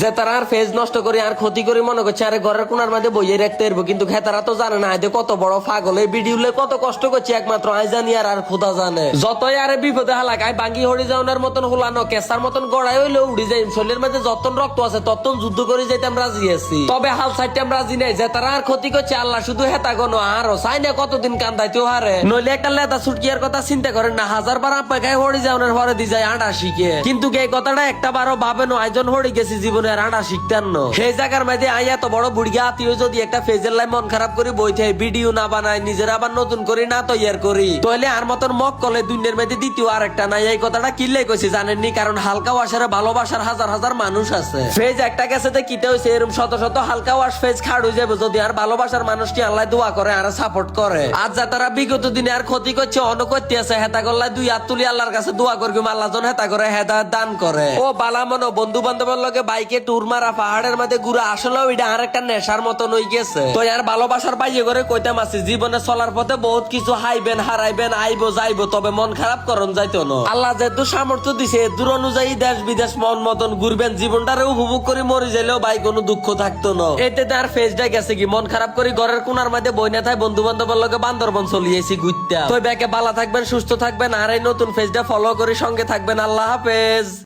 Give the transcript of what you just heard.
যে তারা আর ফেজ নষ্ট করে আর ক্ষতি করে মনে করছে আরে ঘরের কোনার মধ্যে বইয়ে রাখতে পারবো, কিন্তু খেতারা তো জানে না আইতে কত বড় পাগল। এই ভিডিও কত কষ্ট করছে একমাত্র আই জানি আর খোদা জানে। যতই আরে বিপদে হালাক আই বাঙ্গি হরি যাওয়ার মতন হুলানো কেসার মতন গড়াই হইলে উড়ি যাই। শরীরের মধ্যে যতন রক্ত আছে ততন যুদ্ধ করে যাইতাম রাজি আছি, তবে হাল সাইডটাম রাজি নাই। যে তারা আর ক্ষতি করছে আল্লাহ শুধু হেতা গনো আরো চাই না কতদিন কান্দাইতেও হারে। নইলে একটা লেদা ছুটকিয়ার কথা চিন্তা করেন না, 1000 বার আপনাকে হরি যাওয়ার পরে দি যায় আড়া শিখে, কিন্তু এই কথাটা একটা বারও ভাবে নো আইজন হরি গেছি জীবনে আর আড়া শিখতেন না। সেই জায়গার মধ্যে আই এত বড় বুড়িয়া আত্মীয় যদি একটা ফেজের লাই মন খারাপ করে বইতে ভিডিও না বানায় নিজের আবার নতুন করি না তৈয়ার করি, তাহলে আর মতন মক কলে দুনিয়ার মধ্যে দ্বিতীয় আর একটা নাই। এই কথাটা কিনলে কইছি জানেননি, কারণ হালকা ওয়াশের ভালোবাসার হাজার হাজার মানুষ আছে। ফেজ একটা গেছে তো কিতে হইছে এরকম শত শত হালকা ওয়াশ ফেজ খাড় হয়ে যাবে যদি আর ভালোবাসার মানুষকে আল্লাহ দোয়া করে আর সাপোর্ট করে। আজ যা তারা বিগত দিনে আর ক্ষতি করছে অন করতে আছে হেতা গল্লায় 2 হাত তুলি আল্লাহর কাছে দোয়া করবি আল্লাহ জন হেতা করে হেদায়েত দান করে। ও বালা মনো বন্ধু বান্ধবের লগে বাইকে ট্যুর মারা পাহাড়ের মধ্যে ঘুরা আসলে এটা আর একটা নেশার মতন হয়ে গেছে। তো আর ভালোবাসার বাইয়ে করে কইতাম আছি জীবনে চলার পথে বহুত কিছু হাইবেন হারাইবেন আইবো যাইবো, তবে মন খারাপ করন যাইতো না। আল্লাহ যেহেতু সামর্থ্য দিছে দূর অনুযায়ী দেশ বিদেশ মন মতন ঘুরবেন, জীবনটারে উপভোগ করে মরে যাইলেও ভাই কোনো দুঃখ থাকতো না। এতে তার ফেসটা গেছে কি মন খারাপ করে ঘরের কোনার মধ্যে বই না থাই বন্ধু বান্ধবের লগে বান্দরবন চলিয়েছি ঘুরতে। তো ব্যাকে ভালো থাকবেন সুস্থ থাকবেন আর এই নতুন ফেসটা ফলো করে সঙ্গে থাকবেন। আল্লাহ হাফেজ।